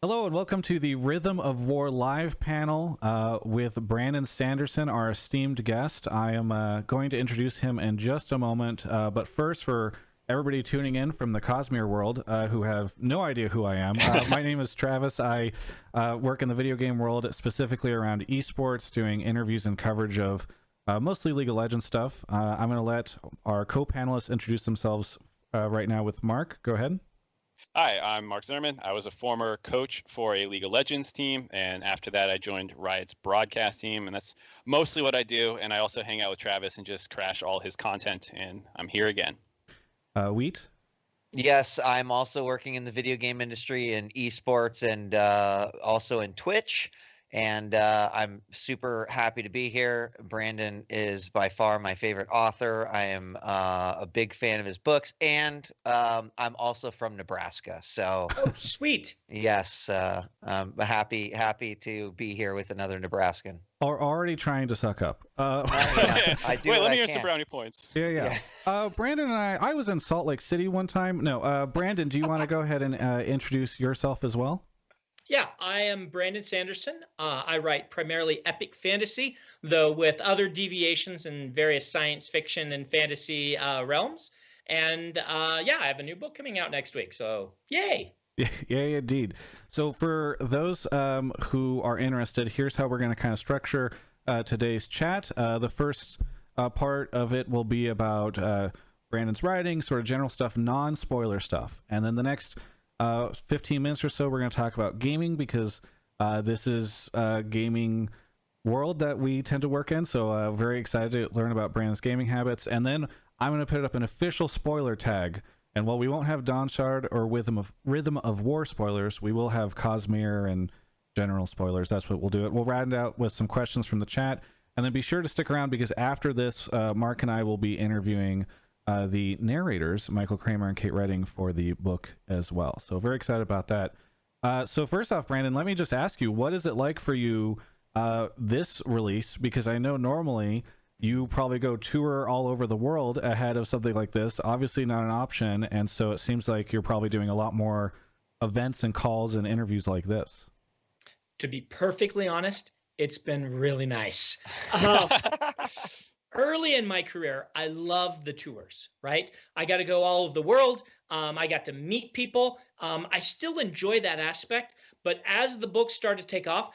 Hello and welcome to the Rhythm of War live panel with Brandon Sanderson, our esteemed guest. I am going to introduce him in just a moment, but first, for everybody tuning in from the Cosmere world who have no idea who I am, my name is Travis. I work in the video game world, specifically around esports, doing interviews and coverage of mostly League of Legends stuff. I'm going to let our co-panelists introduce themselves right now with Mark. Go ahead. Hi, I'm Mark Zimmerman. I was a former coach for a League of Legends team, and after that I joined Riot's broadcast team, and that's mostly what I do. And I also hang out with Travis and just crash all his content, and I'm here again. Wheat? Yes, I'm also working in the video game industry in esports and also in Twitch. And I'm super happy to be here. Brandon is by far my favorite author. I am a big fan of his books, and I'm also from Nebraska. So, oh, sweet. Yes, I'm happy to be here with another Nebraskan. Are already trying to suck up. I do. Wait, let me hear some brownie points. Yeah. Brandon and I was in Salt Lake City one time. No, Brandon, do you want to go ahead and introduce yourself as well? Yeah, I am Brandon Sanderson. I write primarily epic fantasy, though with other deviations in various science fiction and fantasy realms. And I have a new book coming out next week. So yay! Yeah, indeed. So for those who are interested, here's how we're going to kind of structure today's chat. The first part of it will be about Brandon's writing, sort of general stuff, non-spoiler stuff. And then the next 15 minutes or so, we're going to talk about gaming, because this is a gaming world that we tend to work in. So very excited to learn about Brandon's gaming habits. And then I'm going to put up an official spoiler tag. And while we won't have Dawn Shard or Rhythm of War spoilers, we will have Cosmere and general spoilers. That's what we'll do. We'll round out with some questions from the chat. And then be sure to stick around, because after this, Mark and I will be interviewing the narrators, Michael Kramer and Kate Redding, for the book as well. So very excited about that. So first off, Brandon, let me just ask you, what is it like for you this release? Because I know normally you probably go tour all over the world ahead of something like this. Obviously not an option, and so it seems like you're probably doing a lot more events and calls and interviews like this. To be perfectly honest, it's been really nice. Early in my career, I loved the tours, right? I got to go all over the world. I got to meet people. I still enjoy that aspect, but as the book started to take off,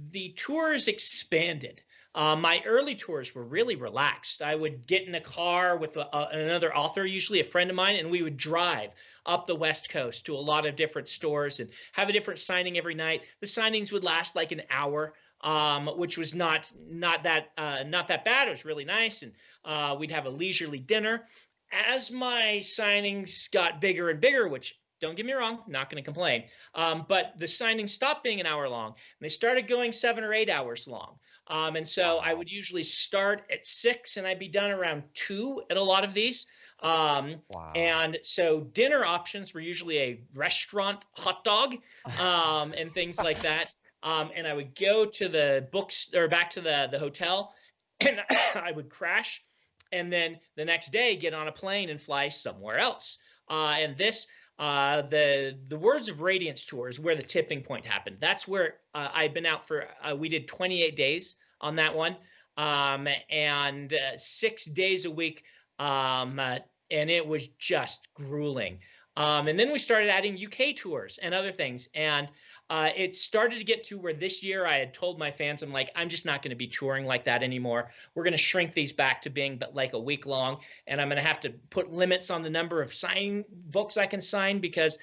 the tours expanded. My early tours were really relaxed. I would get in a car with another author, usually a friend of mine, and we would drive up the West Coast to a lot of different stores and have a different signing every night. The signings would last like an hour, which was not that bad. It was really nice, and we'd have a leisurely dinner. As my signings got bigger and bigger, which, don't get me wrong, not going to complain, but the signings stopped being an hour long, and they started going 7 or 8 hours long. And so I would usually start at 6 and I'd be done around 2 at a lot of these. And so dinner options were usually a restaurant hot dog and things like that. And I would go to the books or back to the hotel, and I would crash, and then the next day get on a plane and fly somewhere else. And this, the Words of Radiance tour is where the tipping point happened. That's where I've been out for, we did 28 days on that one, and 6 days a week, and it was just grueling. And then we started adding UK tours and other things. And it started to get to where this year I had told my fans, I'm like, I'm just not going to be touring like that anymore. We're going to shrink these back to being but like a week long. And I'm going to have to put limits on the number of sign books I can sign, because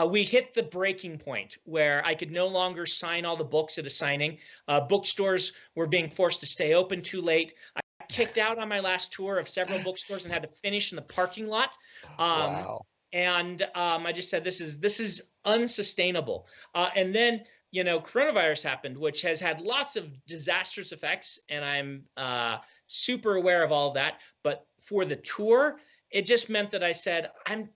we hit the breaking point where I could no longer sign all the books at a signing. Bookstores were being forced to stay open too late. I kicked out on my last tour of several bookstores and had to finish in the parking lot. Wow. And I just said, this is unsustainable. And then, coronavirus happened, which has had lots of disastrous effects. And I'm super aware of all of that. But for the tour, it just meant that I said,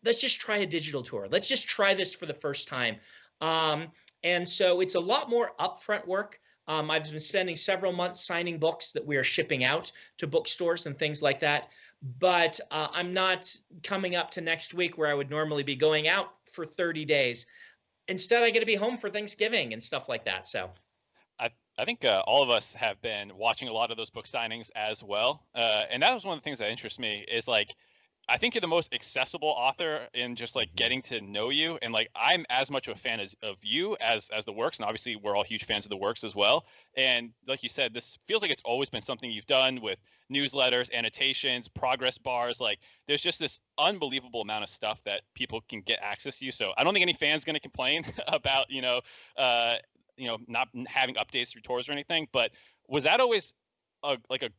let's just try a digital tour. Let's just try this for the first time. And so it's a lot more upfront work. I've been spending several months signing books that we are shipping out to bookstores and things like that. But I'm not coming up to next week where I would normally be going out for 30 days. instead I get to be home for Thanksgiving and stuff like that. So I think all of us have been watching a lot of those book signings as well. And that was one of the things that interests me is like, I think you're the most accessible author in just like getting to know you. And like, I'm as much of a fan of you as the works. And obviously we're all huge fans of the works as well. And like you said, this feels like it's always been something you've done with newsletters, annotations, progress bars. Like there's just this unbelievable amount of stuff that people can get access to. So I don't think any fan's going to complain about, not having updates through tours or anything, but was that always a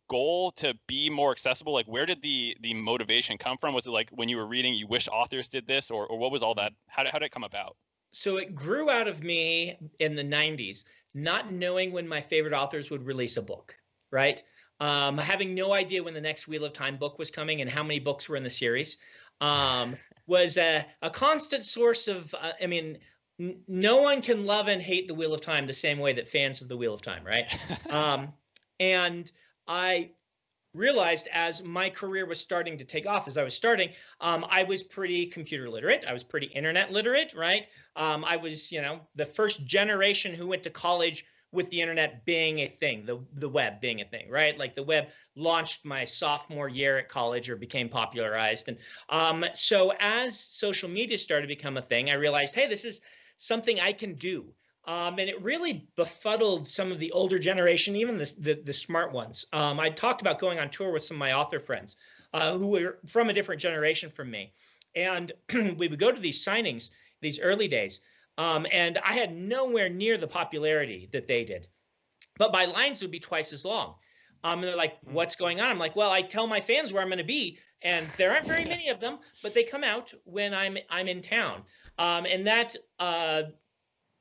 goal to be more accessible? Like where did the motivation come from? Was it like when you were reading, you wish authors did this, or what was all that? How did it come about? So it grew out of me in the 90s, not knowing when my favorite authors would release a book, right? Having no idea when the next Wheel of Time book was coming and how many books were in the series, was a constant source of, no one can love and hate the Wheel of Time the same way that fans of the Wheel of Time, right? And I realized as my career was starting to take off, as I was starting, I was pretty computer literate. I was pretty internet literate, right? I was, the first generation who went to college with the internet being a thing, the web being a thing, right? Like the web launched my sophomore year at college or became popularized. And so as social media started to become a thing, I realized, hey, this is something I can do. And it really befuddled some of the older generation, even the smart ones. I talked about going on tour with some of my author friends who were from a different generation from me. And we would go to these signings, these early days, and I had nowhere near the popularity that they did. But my lines would be twice as long. And they're like, what's going on? I'm like, well, I tell my fans where I'm going to be, and there aren't very many of them, but they come out when I'm in town. And that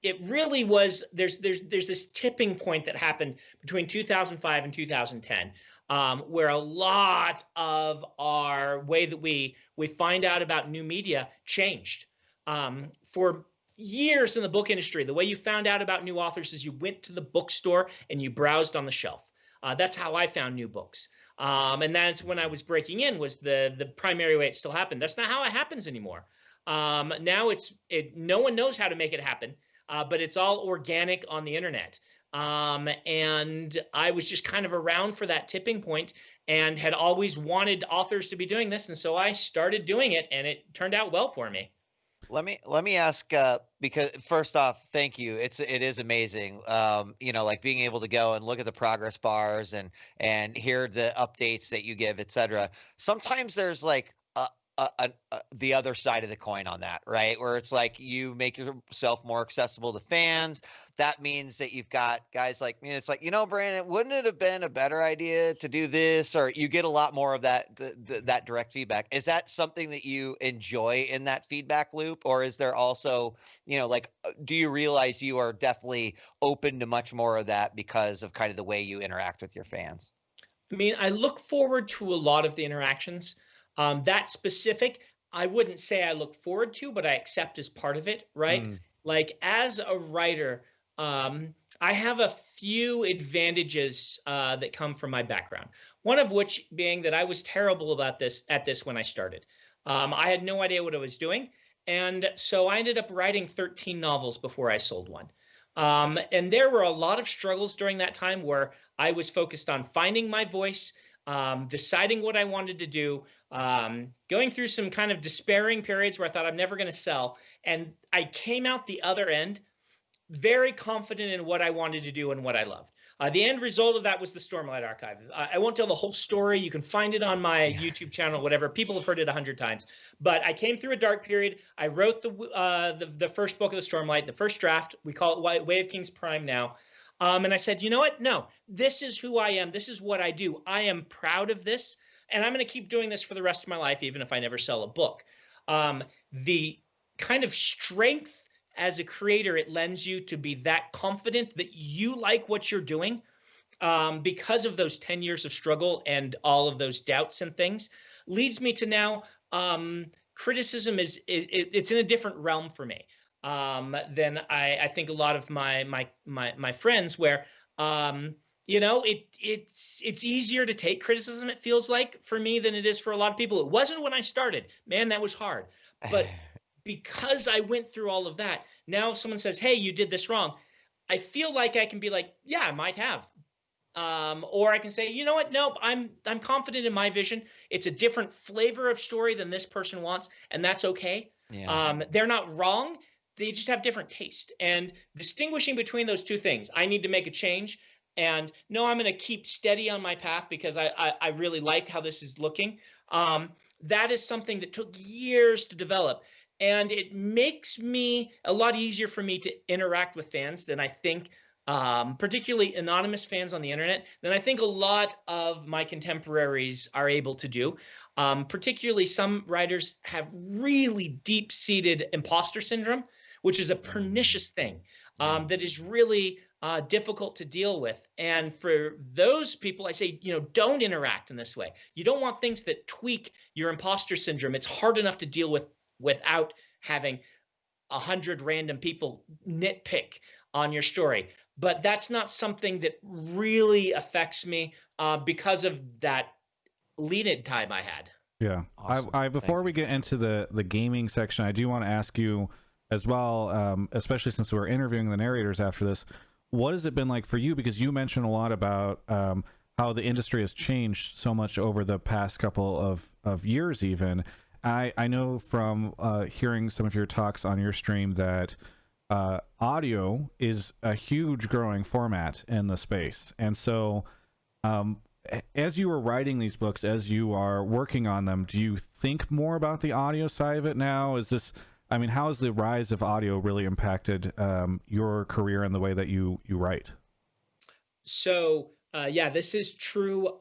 it really was, there's this tipping point that happened between 2005 and 2010, where a lot of our way that we find out about new media changed. For years in the book industry, the way you found out about new authors is you went to the bookstore and you browsed on the shelf. That's how I found new books. And that's when I was breaking in, was the primary way it still happened. That's not how it happens anymore. Now no one knows how to make it happen. But it's all organic on the internet. And I was just kind of around for that tipping point and had always wanted authors to be doing this. And so I started doing it, and it turned out well for me. Let me ask, because first off, thank you. It is amazing. Like being able to go and look at the progress bars and hear the updates that you give, et cetera. Sometimes there's like the other side of the coin on that, right? Where it's like you make yourself more accessible to fans. That means that you've got guys like me. It's like, Brandon, wouldn't it have been a better idea to do this? Or you get a lot more of that direct feedback. Is that something that you enjoy in that feedback loop? Or is there also, do you realize you are definitely open to much more of that because of kind of the way you interact with your fans? I look forward to a lot of the interactions. That specific, I wouldn't say I look forward to, but I accept as part of it, right? Like as a writer, I have a few advantages that come from my background. One of which being that I was terrible at this when I started. I had no idea what I was doing. And so I ended up writing 13 novels before I sold one. And there were a lot of struggles during that time where I was focused on finding my voice, deciding what I wanted to do, going through some kind of despairing periods where I thought I'm never going to sell. And I came out the other end very confident in what I wanted to do and what I loved. The end result of that was the Stormlight archive. I won't tell the whole story. You can find it on my YouTube channel, whatever. People have heard it 100 times. But I came through a dark period. I wrote the first book of the Stormlight, the first draft. We call it Way of Kings Prime now. And I said, you know what? No, this is who I am. This is what I do. I am proud of this. And I'm going to keep doing this for the rest of my life, even if I never sell a book. The kind of strength as a creator it lends you to be that confident that you like what you're doing, because of those 10 years of struggle and all of those doubts and things, leads me to now criticism it's in a different realm for me than I think a lot of my friends, where it's easier to take criticism, it feels like, for me than it is for a lot of people. It wasn't when I started. Man, that was hard. But because I went through all of that, now if someone says, hey, you did this wrong, I feel like I can be like, yeah, I might have. Or I can say, you know what? No, I'm confident in my vision. It's a different flavor of story than this person wants, and that's okay. Yeah. They're not wrong. They just have different taste. And distinguishing between those two things, I need to make a change. And no, I'm going to keep steady on my path because I really like how this is looking. That is something that took years to develop. And it makes me a lot easier for me to interact with fans than I think, particularly anonymous fans on the internet, than I think a lot of my contemporaries are able to do. Particularly some writers have really deep-seated imposter syndrome, which is a pernicious thing that is really difficult to deal with. And for those people, I say, don't interact in this way. You don't want things that tweak your imposter syndrome. It's hard enough to deal with without having 100 random people nitpick on your story. But that's not something that really affects me because of that lead-in time I had. Yeah. Awesome. I before we get into the gaming section, I do want to ask you as well, especially since we're interviewing the narrators after this, what has it been like for you? Because you mentioned a lot about how the industry has changed so much over the past couple of years even. I know from hearing some of your talks on your stream that audio is a huge growing format in the space. And so as you were writing these books, as you are working on them, do you think more about the audio side of it now? Is this, I mean, how has the rise of audio really impacted your career and the way that you write? So yeah, this is true.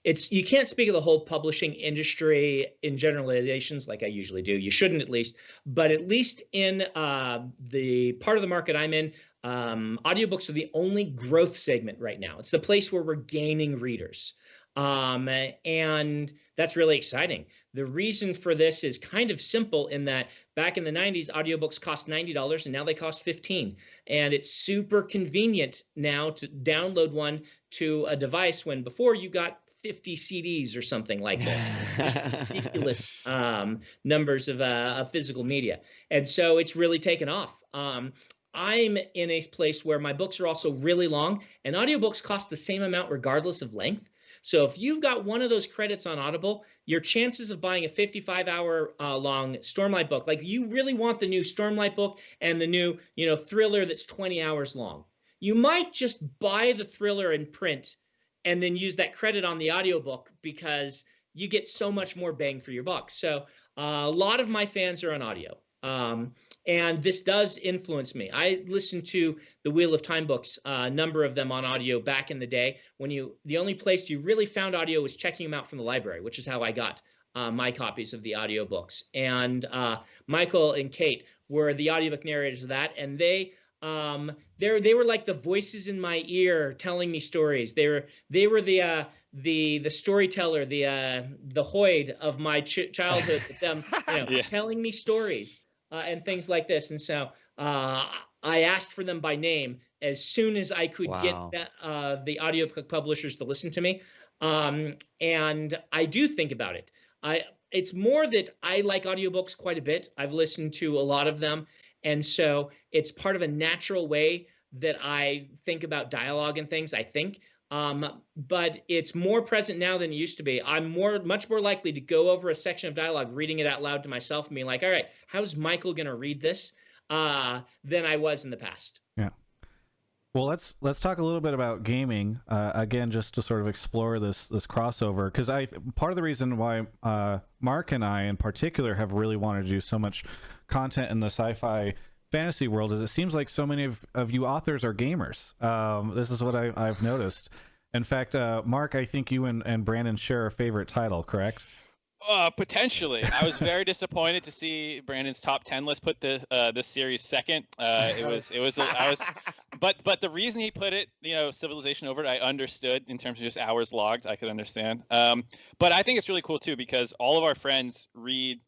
You can't speak of the whole publishing industry in generalizations like I usually do. You shouldn't, at least, but at least in the part of the market I'm in, audiobooks are the only growth segment right now. It's the place where we're gaining readers. And that's really exciting. The reason for this is kind of simple in that back in the 90s, audiobooks cost $90 and now they cost $15. And it's super convenient now to download one to a device when before you got 50 CDs or something like this. Just ridiculous numbers of physical media. And so it's really taken off. I'm in a place where my books are also really long, and audiobooks cost the same amount regardless of length. So if you've got one of those credits on Audible, your chances of buying a 55-hour long Stormlight book, like you really want the new Stormlight book and the new, thriller that's 20 hours long. You might just buy the thriller in print and then use that credit on the audiobook because you get so much more bang for your buck. So a lot of my fans are on audio. And this does influence me. I listened to the Wheel of Time books, a number of them on audio back in the day when the only place you really found audio was checking them out from the library, which is how I got my copies of the audiobooks. And Michael and Kate were the audiobook narrators of that, and they were like the voices in my ear telling me stories. They were the storyteller, the Hoyd of my childhood with them, Yeah. telling me stories. And things like this. And so I asked for them by name as soon as I could get the audiobook publishers to listen to me. And I do think about it. It's more that I like audiobooks quite a bit. I've listened to a lot of them. And so it's part of a natural way that I think about dialogue and things, I think. But it's more present now than it used to be. I'm much more likely to go over a section of dialogue, reading it out loud to myself and being like, all right, how's Michael going to read this? Than I was in the past. Yeah. Well, let's talk a little bit about gaming again, just to sort of explore this crossover, because part of the reason why Mark and I in particular have really wanted to do so much content in the sci-fi fantasy world is it seems like so many of you authors are gamers. This is what I've noticed. In fact, Mark, I think you and Brandon share a favorite title, correct? Potentially. I was very disappointed to see Brandon's top 10 list put this series second. But the reason he put it, Civilization over it, I understood in terms of just hours logged. I could understand. But I think it's really cool too because all of our friends read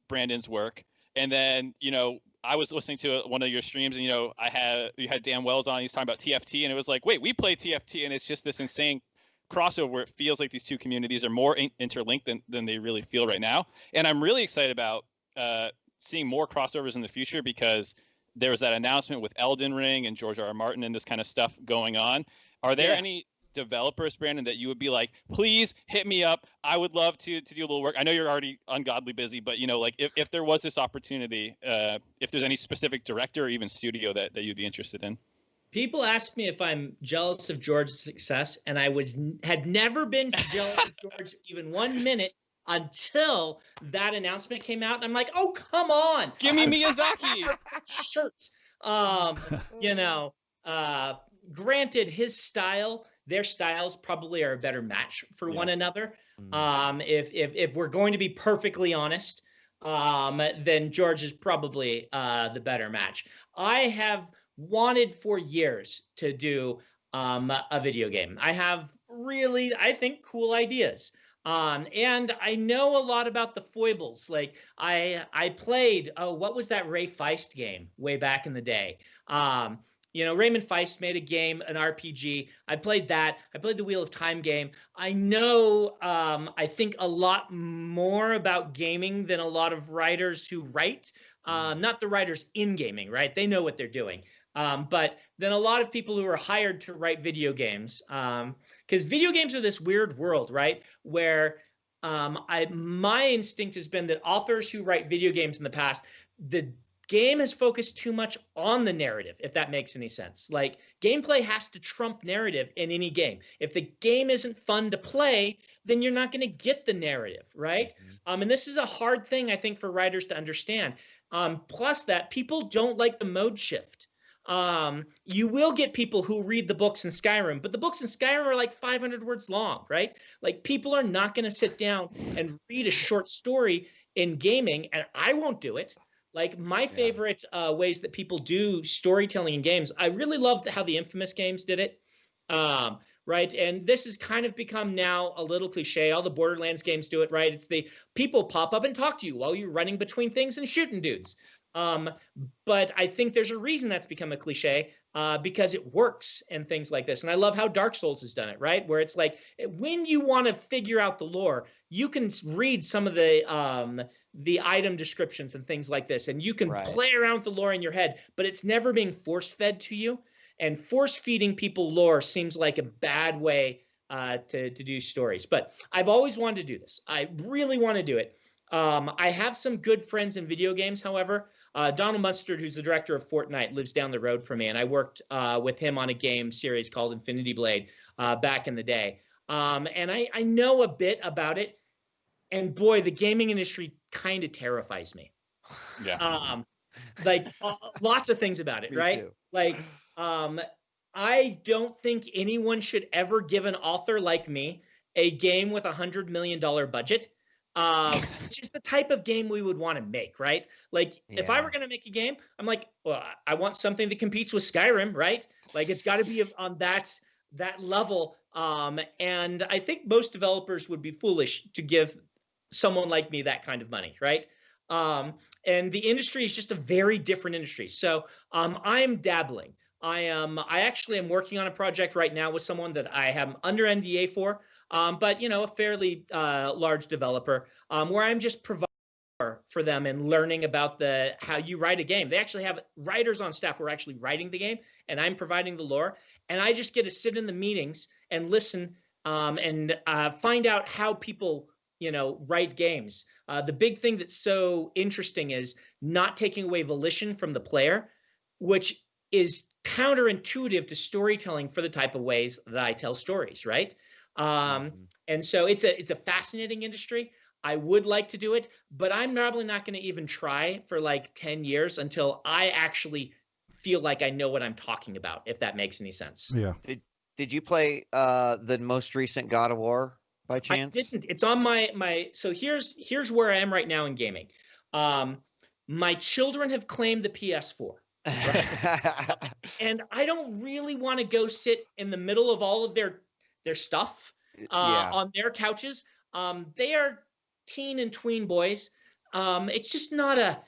Brandon's work, and then I was listening to one of your streams, and you had Dan Wells on. He's talking about TFT, and it was like, wait, we play TFT, and it's just this insane crossover where it feels like these two communities are more interlinked than they really feel right now. And I'm really excited about seeing more crossovers in the future because there was that announcement with Elden Ring and George R.R. Martin and this kind of stuff going on. Are there any developers, Brandon, that you would be like, please hit me up? I would love to do a little work. I know you're already ungodly busy, but like if there was this opportunity, if there's any specific director or even studio that you'd be interested in. People ask me if I'm jealous of George's success, and I had never been jealous of George even 1 minute until that announcement came out. And I'm like, oh, come on. Give me Miyazaki. Shirt. Granted, their styles probably are a better match for one another. If we're going to be perfectly honest, then George is probably the better match. I have wanted for years to do a video game. I have really, I think, cool ideas. And I know a lot about the foibles. Like I played, what was that Ray Feist game way back in the day? Raymond Feist made a game, an RPG. I played that. I played the Wheel of Time game. I know, I think a lot more about gaming than a lot of writers who write. Not the writers in gaming, right? They know what they're doing. But then a lot of people who are hired to write video games, because video games are this weird world, right? Where my instinct has been that authors who write video games in the past, the game has focused too much on the narrative, if that makes any sense. Like gameplay has to trump narrative in any game. If the game isn't fun to play, then you're not going to get the narrative, right? And this is a hard thing, I think, for writers to understand. Plus that people don't like the mode shift. You will get people who read the books in Skyrim, but the books in Skyrim are like 500 words long, right? Like people are not going to sit down and read a short story in gaming, and I won't do it. Like my favorite ways that people do storytelling in games, I really loved how the Infamous games did it, right? And this has kind of become now a little cliche. All the Borderlands games do it, right? It's the people pop up and talk to you while you're running between things and shooting dudes. But I think there's a reason that's become a cliche, because it works and things like this. And I love how Dark Souls has done it, right? Where it's like when you want to figure out the lore, you can read some of the item descriptions and things like this, and you can play around with the lore in your head, but it's never being force-fed to you. And force-feeding people lore seems like a bad way to do stories. But I've always wanted to do this. I really want to do it. I have some good friends in video games, however. Donald Mustard, who's the director of Fortnite, lives down the road from me, and I worked with him on a game series called Infinity Blade back in the day. And I know a bit about it, and boy, the gaming industry kind of terrifies me. Yeah. Lots of things about it, Me right? too. Like, I don't think anyone should ever give an author like me a game with $100 million budget. Which is the type of game we would want to make, right? Like if I were going to make a game, I'm like, well, I want something that competes with Skyrim, right? Like it's got to be on that level. And I think most developers would be foolish to give someone like me that kind of money, right? And the industry is just a very different industry. So I'm dabbling. I actually am working on a project right now with someone that I am under NDA for, but a fairly large developer, where I'm just providing for them and learning about how you write a game. They actually have writers on staff who are actually writing the game, and I'm providing the lore. And I just get to sit in the meetings and listen and find out how people write games. The big thing that's so interesting is not taking away volition from the player, which is counterintuitive to storytelling for the type of ways that I tell stories, right? And so it's a fascinating industry. I would like to do it, but I'm probably not going to even try for like 10 years until I actually feel like I know what I'm talking about, if that makes any sense. Yeah. Did you play the most recent God of War by chance? I didn't. It's on my so here's where I am right now in gaming. My children have claimed the PS4. Right? And I don't really want to go sit in the middle of all of their stuff on their couches. They are teen and tween boys. It's just not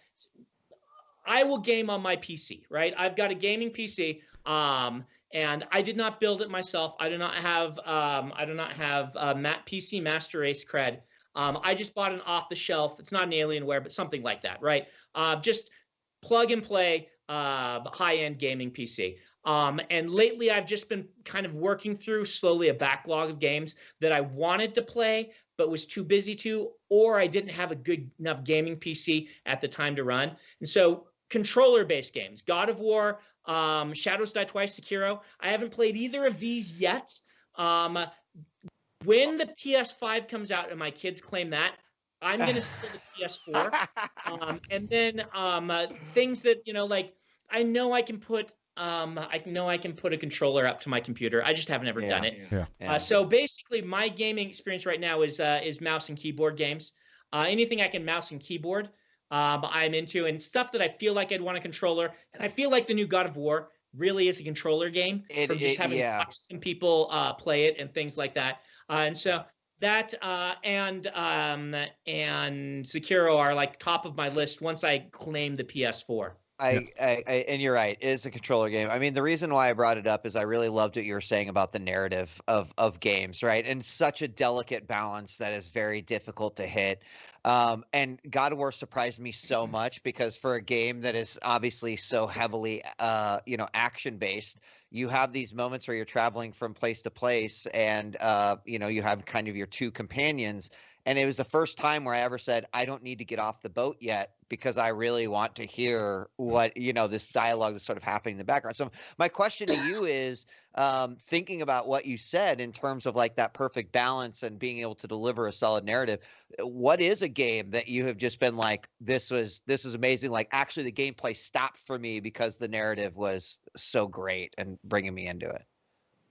I will game on my PC, right? I've got a gaming PC, and I did not build it myself. I do not have PC Master Race cred. I just bought an off the shelf. It's not an Alienware, but something like that, right? Just plug and play high-end gaming PC. And lately, I've just been kind of working through slowly a backlog of games that I wanted to play, but was too busy to, or I didn't have a good enough gaming PC at the time to run. And so controller-based games, God of War, Shadows Die Twice, Sekiro. I haven't played either of these yet. When the PS5 comes out and my kids claim that, I'm going to steal the PS4. And then things that, like I know I can put a controller up to my computer. I just haven't ever done it. Yeah. So basically my gaming experience right now is mouse and keyboard games. Anything I can mouse and keyboard, I'm into, and stuff that I feel like I'd want a controller. And I feel like the new God of War really is a controller game from just having watched some people play it and things like that. And so that and Sekiro are like top of my list once I claim the PS4. And you're right, it is a controller game. I mean, the reason why I brought it up is I really loved what you were saying about the narrative of games, right? And such a delicate balance that is very difficult to hit. And God of War surprised me so much because for a game that is obviously so heavily, action based, you have these moments where you're traveling from place to place, and you have kind of your two companions. And it was the first time where I ever said, I don't need to get off the boat yet because I really want to hear what, this dialogue that's sort of happening in the background. So my question to you is, thinking about what you said in terms of like that perfect balance and being able to deliver a solid narrative, what is a game that you have just been like, this was amazing. Like actually the gameplay stopped for me because the narrative was so great and bringing me into it.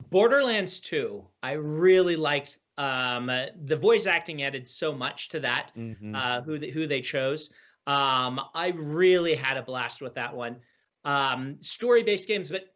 Borderlands 2, I really liked. The voice acting added so much to that. Who they chose. I really had a blast with that one. Story-based games, but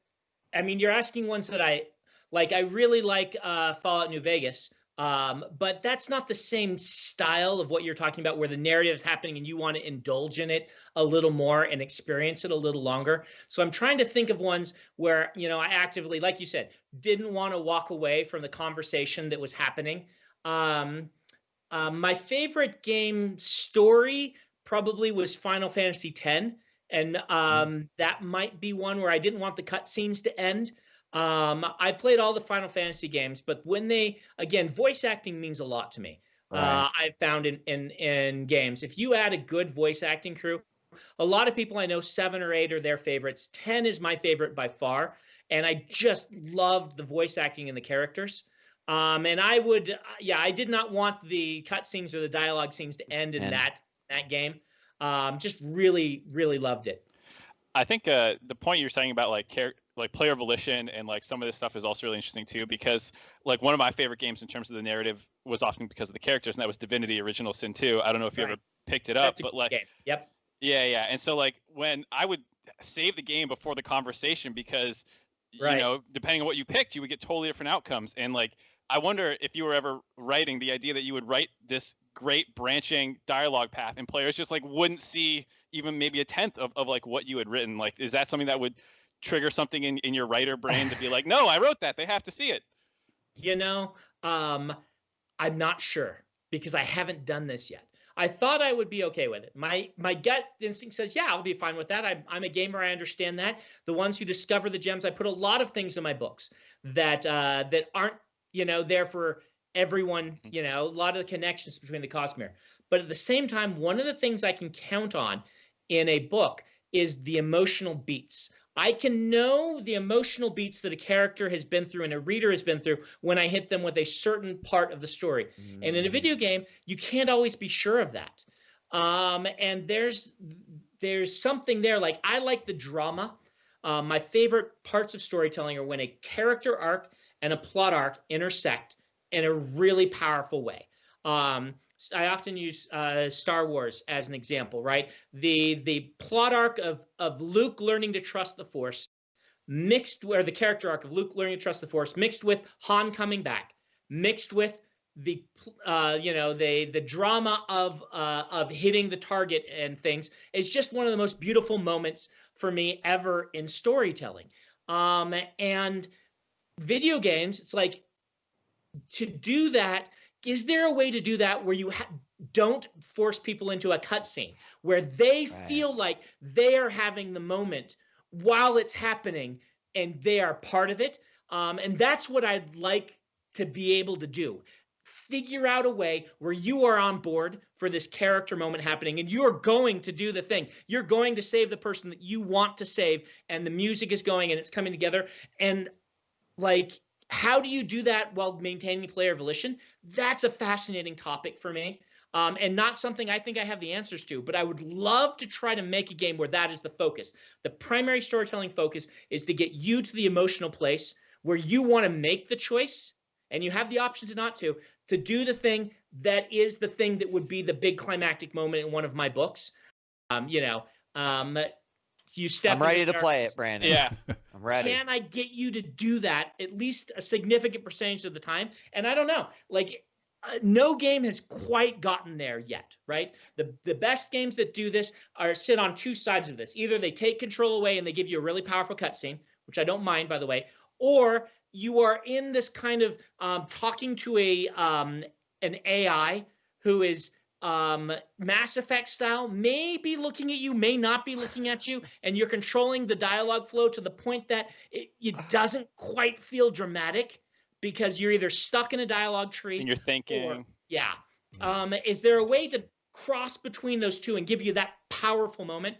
I mean, you're asking ones that I like. I really like Fallout New Vegas, but that's not the same style of what you're talking about, where the narrative is happening and you want to indulge in it a little more and experience it a little longer. So I'm trying to think of ones where, I actively, like you said, didn't want to walk away from the conversation that was happening. My favorite game story probably was Final Fantasy X. And that might be one where I didn't want the cutscenes to end. I played all the Final Fantasy games, but when voice acting means a lot to me. Right. I've found in games, if you add a good voice acting crew, a lot of people I know, 7 or 8 are their favorites. 10 is my favorite by far. And I just loved the voice acting and the characters. And I did not want the cutscenes or the dialogue scenes to end in that game. Just really, really loved it. I think the point you're saying about like player volition and like some of this stuff is also really interesting too, because like one of my favorite games in terms of the narrative was often because of the characters, and that was Divinity: Original Sin 2. I don't know if you ever picked it up, but like game. Yep. Yeah. And so like when I would save the game before the conversation because depending on what you picked, you would get totally different outcomes. And like I wonder if you were ever writing the idea that you would write this great branching dialogue path and players just like wouldn't see even maybe a tenth of like what you had written. Like, is that something that would trigger something in your writer brain to be like, no, I wrote that, they have to see it? I'm not sure because I haven't done this yet. I thought I would be okay with it. My gut instinct says, yeah, I'll be fine with that. I'm a gamer. I understand that. The ones who discover the gems, I put a lot of things in my books that aren't, there for everyone, a lot of the connections between the Cosmere. But at the same time, one of the things I can count on in a book is the emotional beats. I can know the emotional beats that a character has been through and a reader has been through when I hit them with a certain part of the story. And in a video game, you can't always be sure of that. And there's something there. Like, I like the drama. My favorite parts of storytelling are when a character arc and a plot arc intersect in a really powerful way. I often use Star Wars as an example, right? The plot arc of Luke learning to trust the Force, where the character arc of Luke learning to trust the Force, mixed with Han coming back, mixed with the drama of hitting the target and things, is just one of the most beautiful moments for me ever in storytelling. And video games, it's like, to do that, is there a way to do that where you don't force people into a cutscene, where they feel like they are having the moment while it's happening and they are part of it? And that's what I'd like to be able to do. Figure out a way where you are on board for this character moment happening, and you're going to do the thing. You're going to save the person that you want to save, and the music is going and it's coming together. And like, how do you do that while maintaining player volition? That's a fascinating topic for me, and not something I think I have the answers to, but I would love to try to make a game where that is the focus. The primary storytelling focus is to get you to the emotional place where you want to make the choice, and you have the option to not to do the thing that is the thing that would be the big climactic moment in one of my books. You step. I'm ready to play it, Brandon. Yeah, I'm ready. Can I get you to do that at least a significant percentage of the time? And I don't know, like, no game has quite gotten there yet, right? The best games that do this sit on two sides of this. Either they take control away and they give you a really powerful cutscene, which I don't mind, by the way, or you are in this kind of talking to an AI who is Mass Effect style, may be looking at you, may not be looking at you, and you're controlling the dialogue flow to the point that it doesn't quite feel dramatic because you're either stuck in a dialogue tree and you're thinking. Is there a way to cross between those two and give you that powerful moment?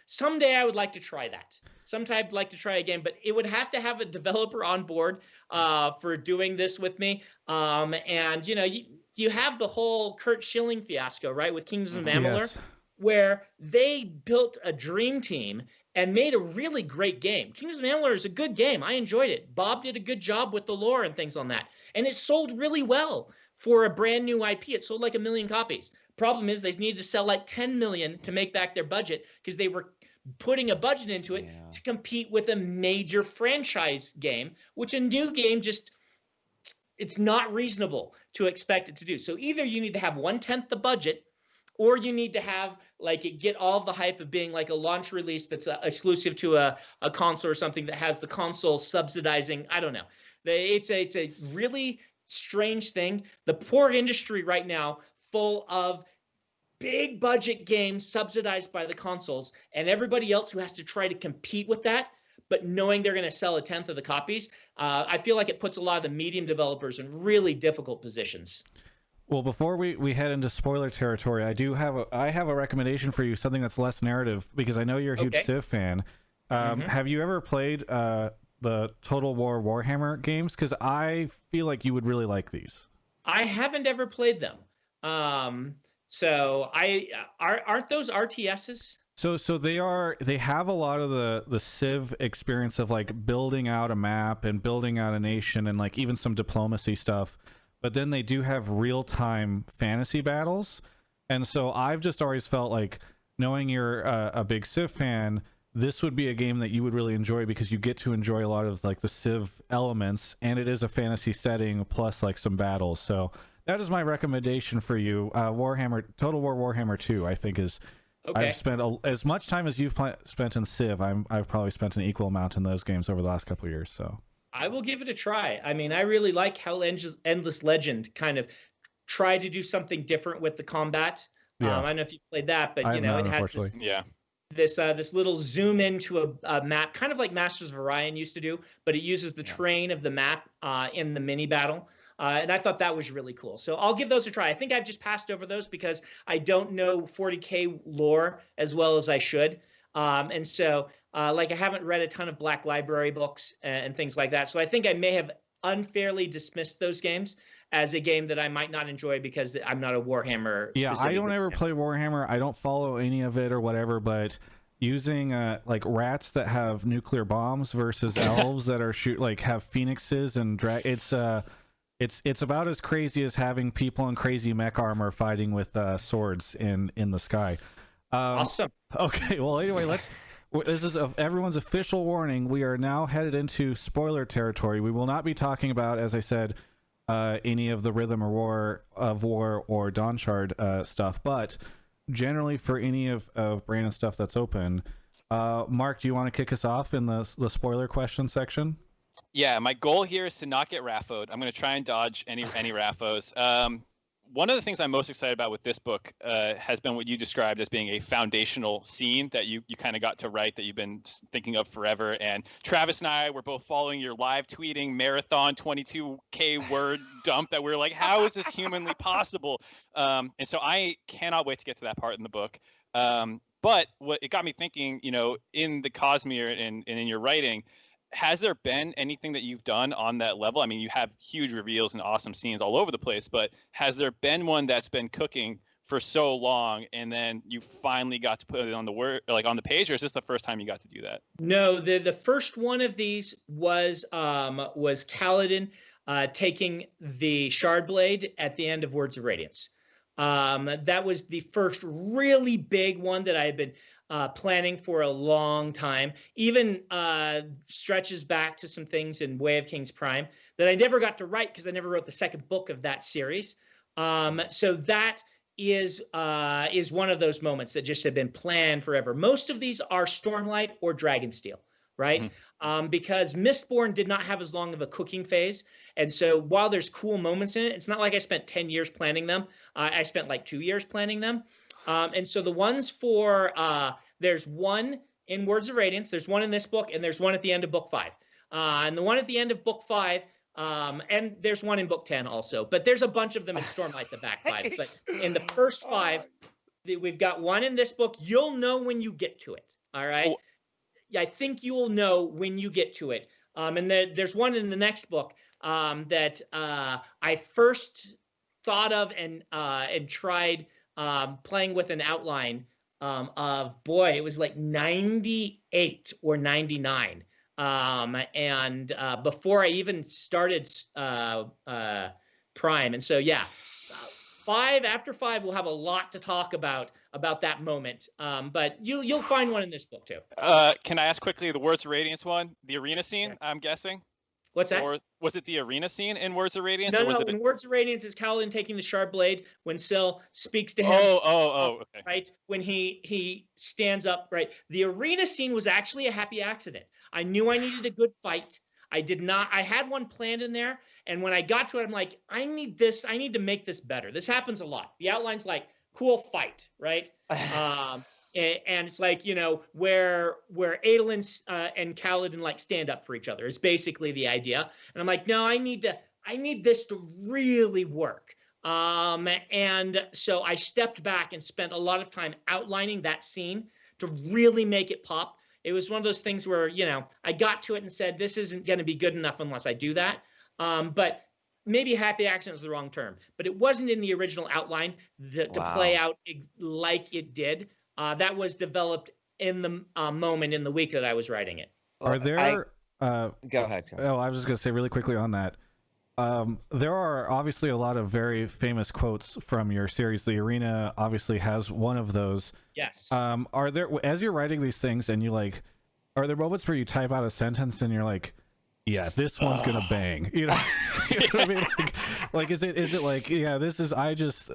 Someday I would like to try that. Sometime I'd like to try a game, but it would have to have a developer on board for doing this with me. And you have the whole Kurt Schilling fiasco, right, with Kingdoms of Amalur, Yes. where they built a dream team and made a really great game. Kingdoms of Amalur is a good game. I enjoyed it. Bob did a good job with the lore and things on that. And it sold really well for a brand new IP. It sold like 1 million copies. Problem is they needed to sell like 10 million to make back their budget because they were putting a budget into it to compete with a major franchise game, which a new game it's not reasonable to expect it to do. So either you need to have 1/10 the budget, or you need to have get all of the hype of being like a launch release that's exclusive to a console or something that has the console subsidizing. I don't know. It's a really strange thing. The poor industry right now, full of big budget games subsidized by the consoles, and everybody else who has to try to compete with that, but knowing they're going to sell 1/10 of the copies, I feel like it puts a lot of the medium developers in really difficult positions. Well, before we head into spoiler territory, I have a recommendation for you, something that's less narrative, because I know you're a huge Civ fan. Have you ever played the Total War Warhammer games? Because I feel like you would really like these. I haven't ever played them. So aren't those RTSs? So they have a lot of the Civ experience of like building out a map and building out a nation and like even some diplomacy stuff, but then they do have real-time fantasy battles. And so I've just always felt like, knowing you're a big Civ fan, this would be a game that you would really enjoy because you get to enjoy a lot of like the Civ elements, and it is a fantasy setting plus like some battles. So that is my recommendation for you. Total War Warhammer 2, I think is. Okay. I've spent as much time as you've spent in Civ. I've probably spent an equal amount in those games over the last couple of years. So I will give it a try. I mean, I really like how Endless Legend kind of tried to do something different with the combat. Yeah. I don't know if you played that, but it has this little zoom into a map, kind of like Masters of Orion used to do, but it uses the terrain of the map in the mini battle. And I thought that was really cool. So I'll give those a try. I think I've just passed over those because I don't know 40K lore as well as I should. And so I haven't read a ton of Black Library books and things like that. So I think I may have unfairly dismissed those games as a game that I might not enjoy because I'm not a Warhammer. Yeah, I don't ever play Warhammer. I don't follow any of it or whatever, but using like rats that have nuclear bombs versus elves that are have phoenixes and it's about as crazy as having people in crazy mech armor fighting with swords in the sky. Awesome. Okay, well, anyway, this is everyone's official warning. We are now headed into spoiler territory. We will not be talking about, as I said, any of the Rhythm of War or Dawnshard stuff, but generally for any of Brandon's stuff that's open. Mark, do you want to kick us off in the spoiler question section? Yeah, my goal here is to not get RAFO'd. I'm going to try and dodge any RAFOs. One of the things I'm most excited about with this book has been what you described as being a foundational scene that you kind of got to write, that you've been thinking of forever. And Travis and I were both following your live tweeting marathon 22K word dump that we're like, how is this humanly possible? And so I cannot wait to get to that part in the book. But what it got me thinking, in the Cosmere and in your writing, has there been anything that you've done on that level? I mean, you have huge reveals and awesome scenes all over the place, but has there been one that's been cooking for so long and then you finally got to put it on the page, or is this the first time you got to do that? No, the first one of these was Kaladin taking the shard blade at the end of Words of Radiance. That was the first really big one that I had been planning for a long time, even stretches back to some things in Way of Kings Prime that I never got to write because I never wrote the second book of that series. So that is one of those moments that just have been planned forever. Most of these are Stormlight or Dragonsteel, right? Mm-hmm. Because Mistborn did not have as long of a cooking phase. And so while there's cool moments in it, it's not like I spent 10 years planning them. I spent like 2 years planning them. And so the ones for, there's one in Words of Radiance, there's one in this book, and there's one at the end of book 5. And the one at the end of book 5, and there's one in book 10 also, but there's a bunch of them in Stormlight, the back 5. But in the first 5, we've got one in this book. You'll know when you get to it, all right? Oh. I think you will know when you get to it. And there's one in the next book that I first thought of and tried playing with an outline it was like 98 or 99. And before I even started Prime. And so, yeah, 5, after 5, we'll have a lot to talk about that moment. But you'll find one in this book too. Can I ask quickly the Words of Radiance one, the arena scene, yeah. I'm guessing? What's that? Or was it the arena scene in Words of Radiance? No, or was in Words of Radiance is Kaladin taking the shard blade when Syl speaks to him. Okay. Right? When he stands up, right? The arena scene was actually a happy accident. I knew I needed a good fight. I had one planned in there. And when I got to it, I'm like, I need to make this better. This happens a lot. The outline's like, cool fight, right? And it's like, where Adolin and Kaladin like stand up for each other is basically the idea. And I'm like, no, I need this to really work. And so I stepped back and spent a lot of time outlining that scene to really make it pop. It was one of those things where, I got to it and said, this isn't going to be good enough unless I do that. But maybe happy accident is the wrong term, but it wasn't in the original outline to play out like it did. That was developed in the moment in the week that I was writing it. Are there? Go ahead. Oh, I was just going to say really quickly on that. There are obviously a lot of very famous quotes from your series. The Arena obviously has one of those. Yes. Are there, as you're writing these things and are there moments where you type out a sentence and you're like, yeah, this one's gonna bang, you know what I mean? Like, is it like, yeah,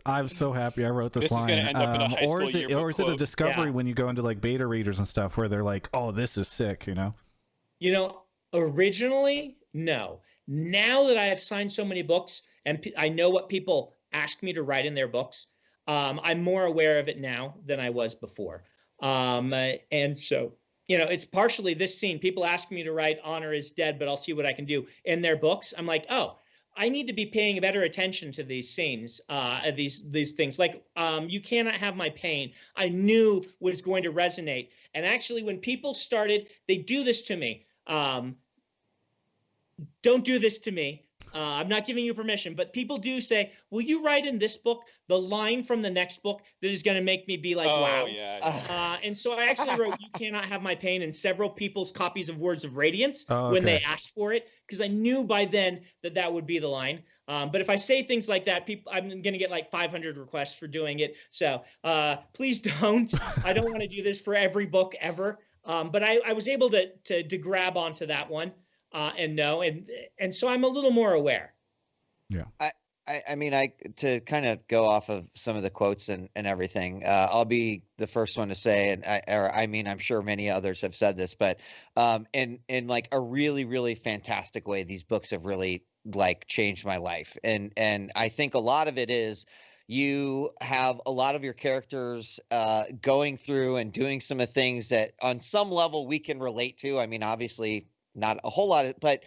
I'm so happy I wrote this line. Is gonna end up in a high school yearbook or is it a discovery when you go into like beta readers and stuff where they're like, oh, this is sick, Originally, no. Now that I have signed so many books and I know what people ask me to write in their books, I'm more aware of it now than I was before. And so, it's partially this scene. People ask me to write Honor is Dead, but I'll see what I can do in their books. I'm like, oh, I need to be paying better attention to these scenes, these things. Like, You Cannot Have My Pain, I knew was going to resonate. And actually, when people started, they do this to me. Don't do this to me. I'm not giving you permission, but people do say, will you write in this book the line from the next book that is going to make me be like, wow. Yeah. And so I actually wrote You Cannot Have My Pain in several people's copies of Words of Radiance when they asked for it, because I knew by then that would be the line. But if I say things like that, I'm going to get like 500 requests for doing it. So please don't. I don't want to do this for every book ever. But I was able to grab onto that one. And so I'm a little more aware. Yeah. I mean, to kind of go off of some of the quotes and everything, I'll be the first one to say, and I'm sure many others have said this, but in like a really, really fantastic way, these books have really like changed my life. And I think a lot of it is you have a lot of your characters going through and doing some of the things that on some level we can relate to. I mean, obviously not a whole lot, but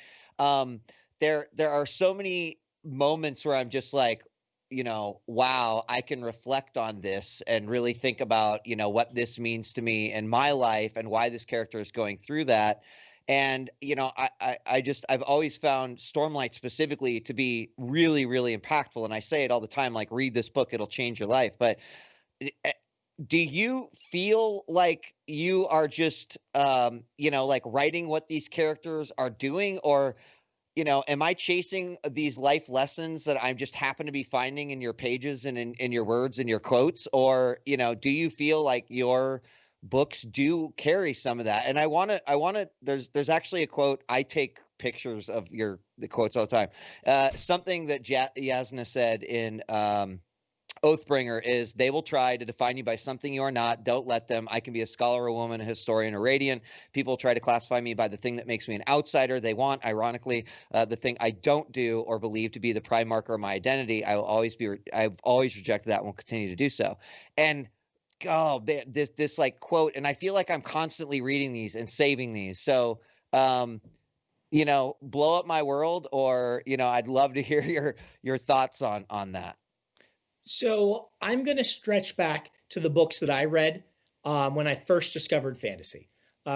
there are so many moments where I'm just like, wow, I can reflect on this and really think about, what this means to me in my life and why this character is going through that. And, I've always found Stormlight specifically to be really, really impactful. And I say it all the time, like, read this book, it'll change your life. But do you feel like you are just, like writing what these characters are doing, or am I chasing these life lessons that I just happen to be finding in your pages and in your words and your quotes? Or, do you feel like your books do carry some of that? And I want to, there's actually a quote. I take pictures of the quotes all the time. Something that Yasna said in, Oathbringer is, they will try to define you by something you are not. Don't let them. I can be a scholar, a woman, a historian, a radiant. People try to classify me by the thing that makes me an outsider. They want, ironically, the thing I don't do or believe to be the prime marker of my identity. I've always rejected that and will continue to do so. And oh, man, this like quote, and I feel like I'm constantly reading these and saving these. So, blow up my world, or, I'd love to hear your thoughts on that. So I'm going to stretch back to the books that I read when I first discovered fantasy.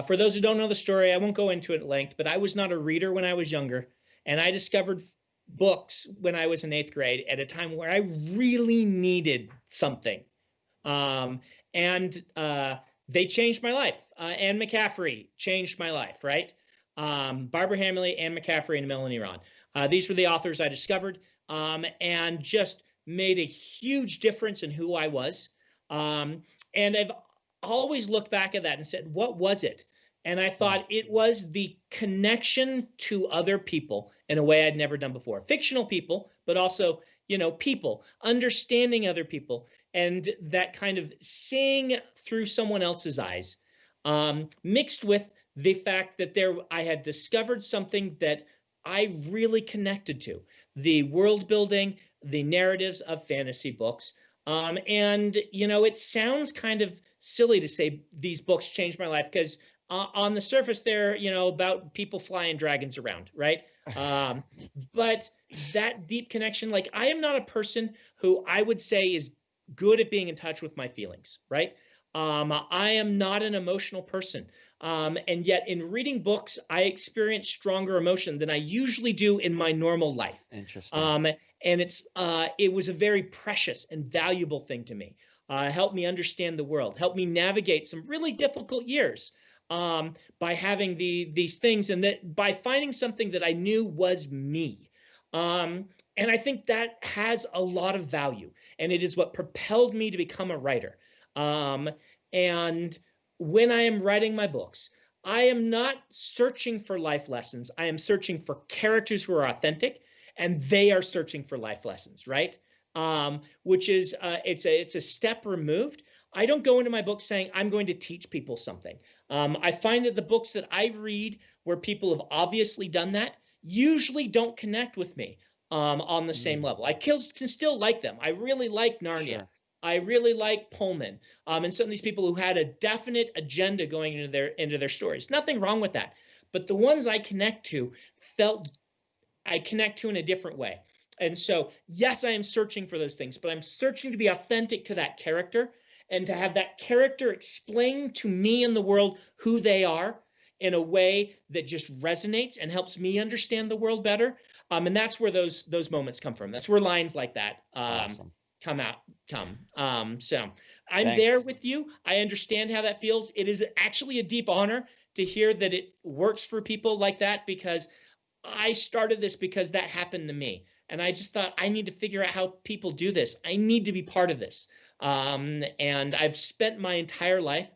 For those who don't know the story, I won't go into it at length, but I was not a reader when I was younger, and I discovered books when I was in 8th grade at a time where I really needed something. And they changed my life. Anne McCaffrey changed my life, right? Barbara Hamley, Anne McCaffrey, and Melanie Ron. These were the authors I discovered, and just made a huge difference in who I was. And I've always looked back at that and said, what was it? And I thought it was the connection to other people in a way I'd never done before. Fictional people, but also, people, understanding other people, and that kind of seeing through someone else's eyes, mixed with the fact that I had discovered something that I really connected to, the world building, the narratives of fantasy books. And, it sounds kind of silly to say these books changed my life, because on the surface they're, about people flying dragons around, right? But that deep connection, like, I am not a person who I would say is good at being in touch with my feelings, right? I am not an emotional person. And yet in reading books, I experience stronger emotion than I usually do in my normal life. Interesting. And it was a very precious and valuable thing to me. Helped me understand the world, helped me navigate some really difficult years by having these things, and that by finding something that I knew was me. And I think that has a lot of value, and it is what propelled me to become a writer. And when I am writing my books, I am not searching for life lessons. I am searching for characters who are authentic, and they are searching for life lessons, right? Which is, it's a step removed. I don't go into my book saying I'm going to teach people something. I find that the books that I read where people have obviously done that usually don't connect with me on the same level. I can still like them. I really like Narnia. Sure. I really like Pullman, and some of these people who had a definite agenda going into their stories. Nothing wrong with that. But the ones I connect to I connect to in a different way. And so, yes, I am searching for those things, but I'm searching to be authentic to that character and to have that character explain to me and the world who they are in a way that just resonates and helps me understand the world better. And that's where those moments come from. That's where lines like that Awesome. come. So I'm Thanks. there with you. I understand how that feels. It is actually a deep honor to hear that it works for people like that, because I started this because that happened to me. And I just thought, I need to figure out how people do this. I need to be part of this. And I've spent my entire life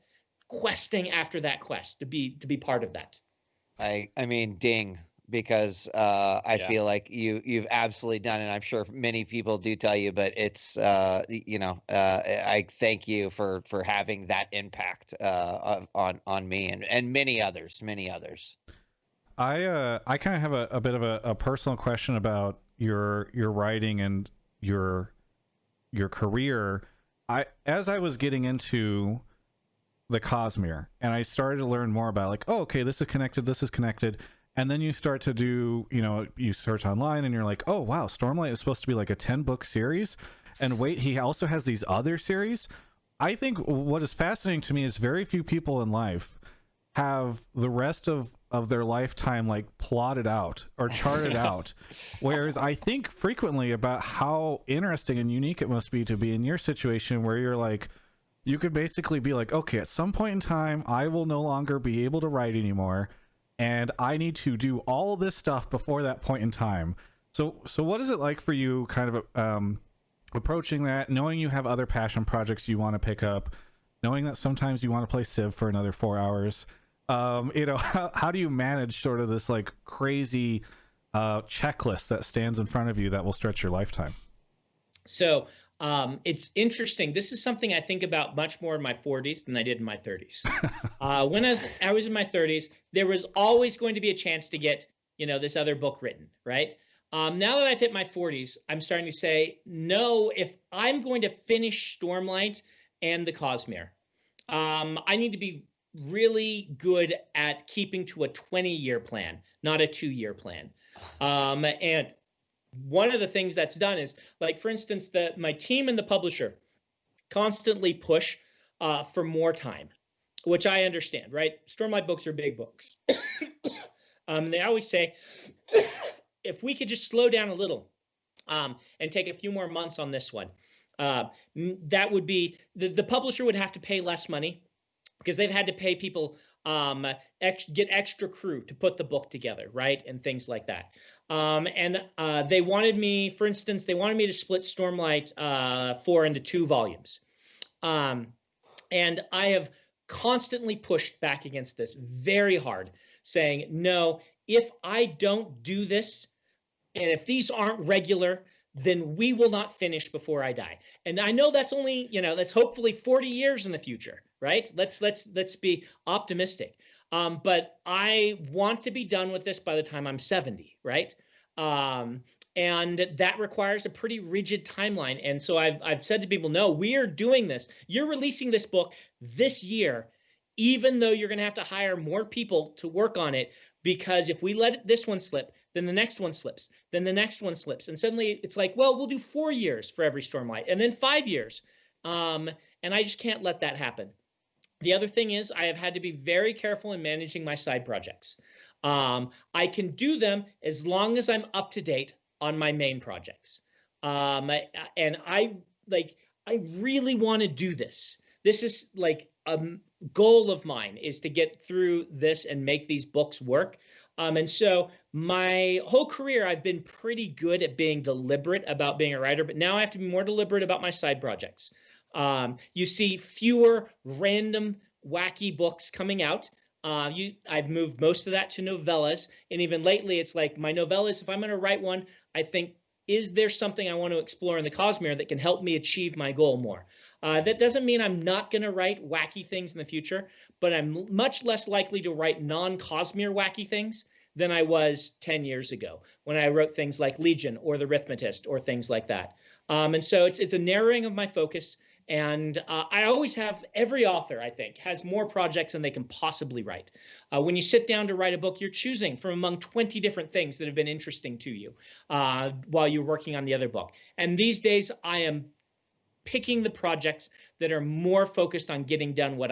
questing after that quest to be part of that. I mean, ding. because I feel like you've absolutely done it. I'm sure many people do tell you, but it's I thank you for having that impact on me and many others. I kind of have a bit of a personal question about your writing and your career. As I was getting into the Cosmere and I started to learn more about, like, oh, okay, this is connected, and then you start to do, you search online and you're like, oh wow, Stormlight is supposed to be like a 10-book series, and wait, he also has these other series. I think what is fascinating to me is very few people in life have the rest of their lifetime like plotted out or charted out, whereas I think frequently about how interesting and unique it must be to be in your situation, where you're like, you could basically be like, okay, at some point in time I will no longer be able to write anymore, and I need to do all this stuff before that point in time. So what is it like for you, kind of approaching that, knowing you have other passion projects you want to pick up, knowing that sometimes you want to play Civ for another 4 hours? How do you manage sort of this like crazy checklist that stands in front of you that will stretch your lifetime? So it's interesting. This is something I think about much more in my 40s than I did in my 30s. When I was in my 30s, there was always going to be a chance to get, this other book written, right? Now that I've hit my 40s, I'm starting to say, no, if I'm going to finish Stormlight and the Cosmere, I need to be really good at keeping to a 20-year plan, not a 2-year plan. And one of the things that's done is, like, for instance, my team and the publisher constantly push for more time, which I understand, right? Stormlight books are big books. They always say, if we could just slow down a little and take a few more months on this one, that would be, the publisher would have to pay less money because they've had to pay people, get extra crew to put the book together, right? And things like that. And they wanted me, for instance, to split Stormlight 4 into 2 volumes. And I have constantly pushed back against this very hard, saying, no, if I don't do this, and if these aren't regular, then we will not finish before I die. And I know that's only, that's hopefully 40 years in the future, right? Let's be optimistic. But I want to be done with this by the time I'm 70, right? And that requires a pretty rigid timeline. And so I've said to people, no, we are doing this. You're releasing this book this year, even though you're going to have to hire more people to work on it, because if we let this one slip, then the next one slips, then the next one slips. And suddenly it's like, well, we'll do 4 years for every Stormlight, and then 5 years. And I just can't let that happen. The other thing is, I have had to be very careful in managing my side projects. I can do them as long as I'm up to date on my main projects. And I really want to do this. This is like a goal of mine, is to get through this and make these books work. And so my whole career, I've been pretty good at being deliberate about being a writer, but now I have to be more deliberate about my side projects. You see fewer random wacky books coming out. I've moved most of that to novellas. And even lately, it's like my novellas, if I'm going to write one, I think, is there something I want to explore in the Cosmere that can help me achieve my goal more? That doesn't mean I'm not going to write wacky things in the future, but I'm much less likely to write non-Cosmere wacky things than I was 10 years ago when I wrote things like Legion or The Arithmetist or things like that. And so it's a narrowing of my focus. And I always have, every author, I think, has more projects than they can possibly write. When you sit down to write a book, you're choosing from among 20 different things that have been interesting to you while you're working on the other book. And these days, I am picking the projects that are more focused on getting done what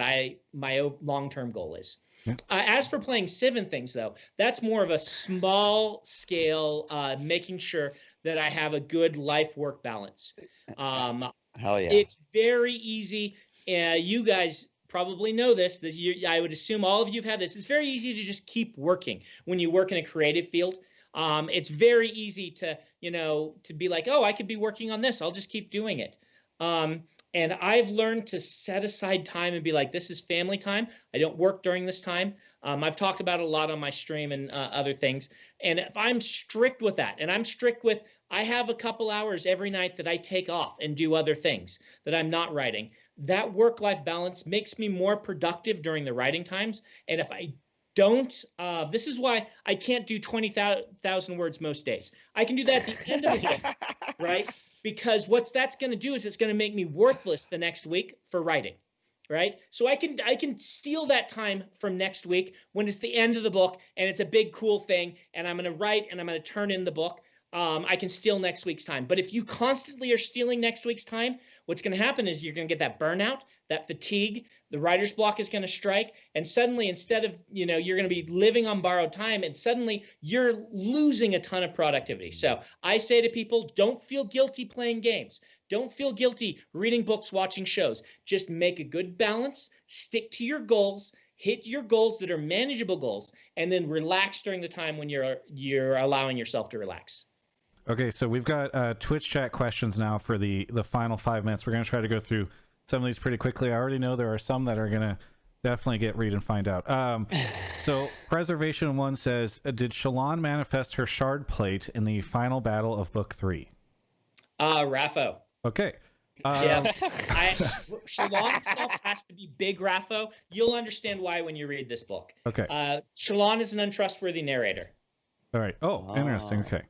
my long-term goal is. Yeah. As for playing Civ and things, though, that's more of a small scale, making sure that I have a good life-work balance. Hell yeah. It's very easy. You guys probably know this. I would assume all of you have had this. It's very easy to just keep working when you work in a creative field. It's very easy to be like, oh, I could be working on this. I'll just keep doing it. And I've learned to set aside time and be like, this is family time. I don't work during this time. I've talked about it a lot on my stream and other things. And if I'm strict with that, and I'm strict with, I have a couple hours every night that I take off and do other things that I'm not writing. That work-life balance makes me more productive during the writing times. And if I don't, this is why I can't do 20,000 words most days. I can do that at the end of the day, right? Because what that's going to do is it's going to make me worthless the next week for writing, right? So I can steal that time from next week when it's the end of the book and it's a big cool thing and I'm going to write and I'm going to turn in the book. I can steal next week's time. But if you constantly are stealing next week's time, what's going to happen is you're going to get that burnout, that fatigue, the writer's block is going to strike. And suddenly, instead of, you're going to be living on borrowed time, and suddenly you're losing a ton of productivity. So I say to people, don't feel guilty playing games. Don't feel guilty reading books, watching shows. Just make a good balance, stick to your goals, hit your goals that are manageable goals, and then relax during the time when you're allowing yourself to relax. Okay, so we've got Twitch chat questions now for the final 5 minutes. We're going to try to go through some of these pretty quickly. I already know there are some that are going to definitely get read and find out. So Preservation 1 says, did Shallan manifest her shard plate in the final battle of Book 3? Rapho. Okay. Yeah, Shallan stuff has to be big Rapho. You'll understand why when you read this book. Okay. Shallan is an untrustworthy narrator. All right. Oh, interesting. Okay.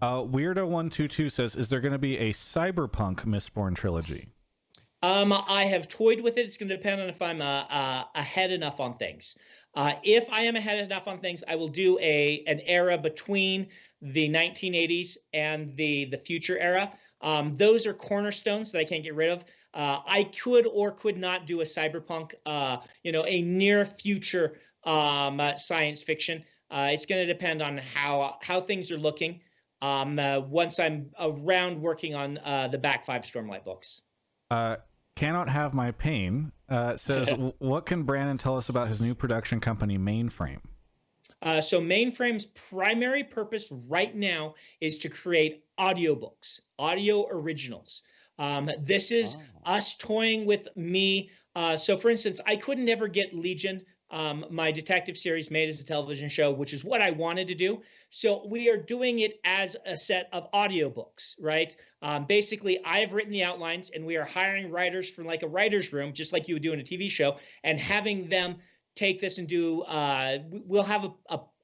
Weirdo122 says, is there going to be a cyberpunk Mistborn trilogy? I have toyed with it. It's going to depend on if I'm ahead enough on things. If I am ahead enough on things, I will do an era between the 1980s and the future era. Those are cornerstones that I can't get rid of. I could or could not do a cyberpunk, a near future science fiction. It's going to depend on how things are looking once I'm around working on the back 5 Stormlight books. Cannot Have My Pain says, what can Brandon tell us about his new production company, Mainframe? So Mainframe's primary purpose right now is to create audiobooks, audio originals. This is us toying with me. So for instance, I could never get Legion, my detective series, made as a television show, which is what I wanted to do. So we are doing it as a set of audiobooks, right? Basically, I've written the outlines and we are hiring writers from like a writer's room, just like you would do in a TV show, and having them take this and do, we'll have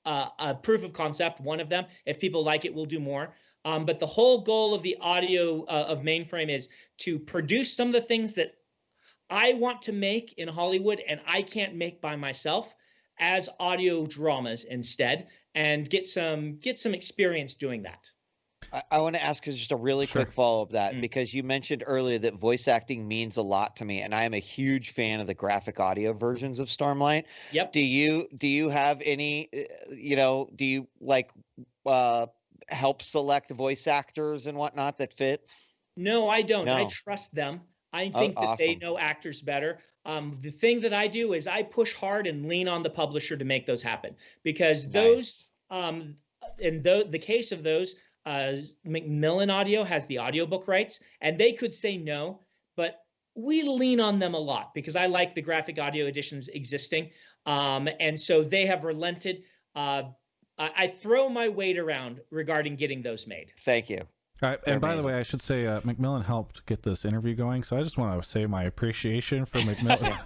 a proof of concept, one of them. If people like it, we'll do more. But the whole goal of the audio of Mainframe is to produce some of the things that I want to make in Hollywood and I can't make by myself as audio dramas instead, and get some experience doing that. I want to ask just a really quick follow-up that, because you mentioned earlier that voice acting means a lot to me, and I am a huge fan of the graphic audio versions of Stormlight. Yep. Do you have any, do you help select voice actors and whatnot that fit? No, I don't. No. I trust them. I think that they know actors better. The thing that I do is I push hard and lean on the publisher to make those happen, because those, in the case of those, Macmillan Audio has the audiobook rights, and they could say no, but we lean on them a lot because I like the graphic audio editions existing. And so they have relented. I throw my weight around regarding getting those made. Thank you. And by the way, I should say Macmillan helped get this interview going, so I just want to say my appreciation for Macmillan.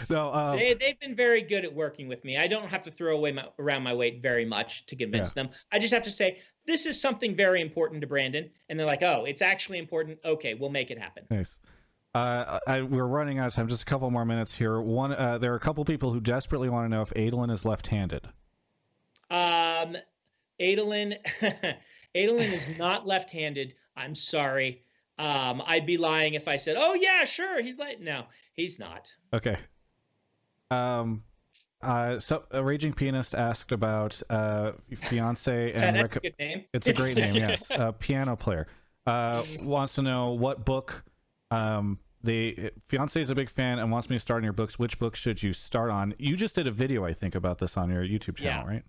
No, they've been very good at working with me. I don't have to throw around my weight very much to convince them. I just have to say, this is something very important to Brandon, and they're like, oh, it's actually important. Okay, we'll make it happen. Nice. We're running out of time. Just a couple more minutes here. One, there are a couple people who desperately want to know if Adolin is left-handed. Adolin is not left-handed. I'm sorry. I'd be lying if I said, oh yeah, sure, he's no, he's not. Okay. So a Raging Pianist asked about fiance and that's a good name. It's a great name, yes. Piano player wants to know what book. The fiance is a big fan and wants me to start on your books. Which book should you start on? You just did a video, I think, about this on your YouTube channel, right?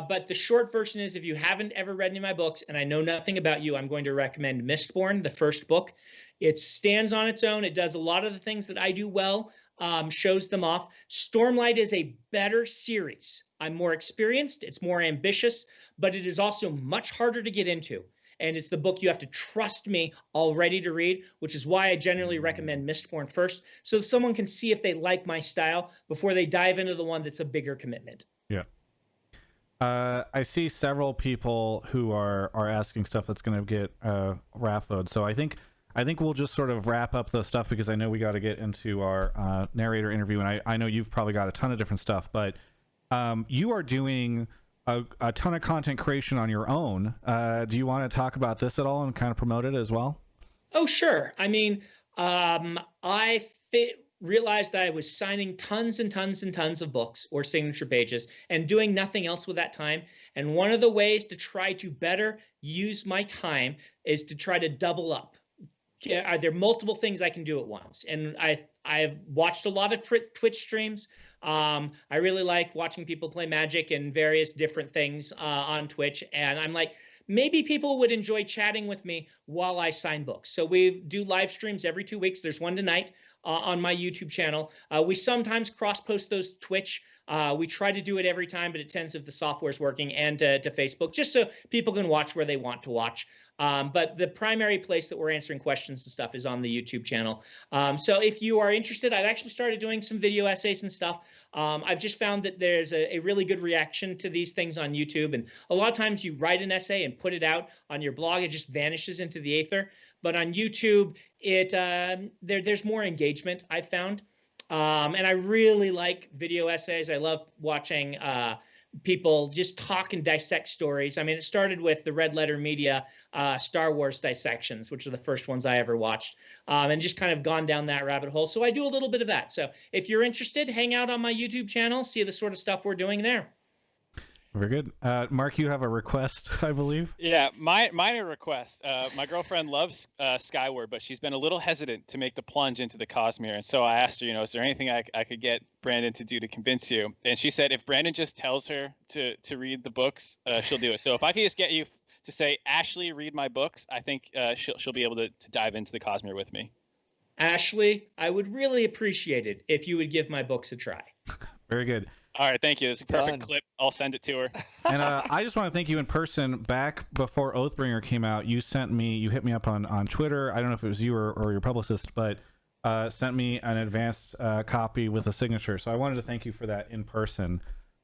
But the short version is, if you haven't ever read any of my books and I know nothing about you, I'm going to recommend Mistborn, the first book. It stands on its own. It does a lot of the things that I do well. shows them off. Stormlight is a better series. I'm more experienced. It's more ambitious, but it is also much harder to get into. And it's the book you have to trust me already to read, which is why I generally recommend Mistborn first, so someone can see if they like my style before they dive into the one that's a bigger commitment. Yeah. I see several people who are asking stuff that's going to get raffled. So I think we'll just sort of wrap up the stuff, because I know we got to get into our narrator interview, and I know you've probably got a ton of different stuff, but you are doing a ton of content creation on your own. Do you want to talk about this at all and kind of promote it as well? Oh, sure. I mean, I realized I was signing tons and tons and tons of books or signature pages and doing nothing else with that time. And one of the ways to try to better use my time is to try to double up. Are there multiple things I can do at once? And I've watched a lot of Twitch streams. I really like watching people play Magic and various different things on Twitch. And I'm like, maybe people would enjoy chatting with me while I sign books. So we do live streams every 2 weeks. There's one tonight on my YouTube channel. We sometimes cross-post those to Twitch. We try to do it every time, but it depends if the software's working, and to Facebook, just so people can watch where they want to watch. But the primary place that we're answering questions and stuff is on the YouTube channel. So if you are interested, I've actually started doing some video essays and stuff. I've just found that there's a really good reaction to these things on YouTube. And a lot of times you write an essay and put it out on your blog, it just vanishes into the aether. But on YouTube, there's more engagement, I've found. And I really like video essays. I love watching people just talk and dissect stories. I mean, it started with the Red Letter Media Star Wars dissections, which are the first ones I ever watched, and just kind of gone down that rabbit hole. So I do a little bit of that. So if you're interested, hang out on my YouTube channel, see the sort of stuff we're doing there. Very good. Mark, you have a request, I believe. Yeah, minor request. My girlfriend loves Skyward, but she's been a little hesitant to make the plunge into the Cosmere. And so I asked her, is there anything I could get Brandon to do to convince you? And she said if Brandon just tells her to read the books, she'll do it. So if I could just get you to say, Ashley, read my books, I think she'll be able to dive into the Cosmere with me. Ashley, I would really appreciate it if you would give my books a try. Very good. All right, thank you. This is a perfect clip. I'll send it to her. And I just want to thank you in person. Back before Oathbringer came out, you hit me up on Twitter. I don't know if it was you or your publicist, but sent me an advanced copy with a signature. So I wanted to thank you for that in person.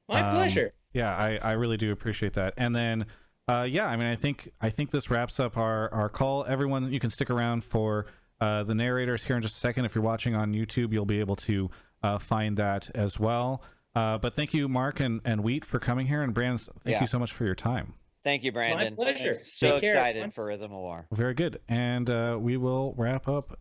My pleasure. Yeah, I really do appreciate that. And then, yeah, I mean, I think this wraps up our call. Everyone, you can stick around for the narrators here in just a second. If you're watching on YouTube, you'll be able to find that as well. But thank you, Mark and Wheat, for coming here. And Brandon, thank you so much for your time. Thank you, Brandon. My pleasure. So excited for Rhythm of War. Very good. And we will wrap up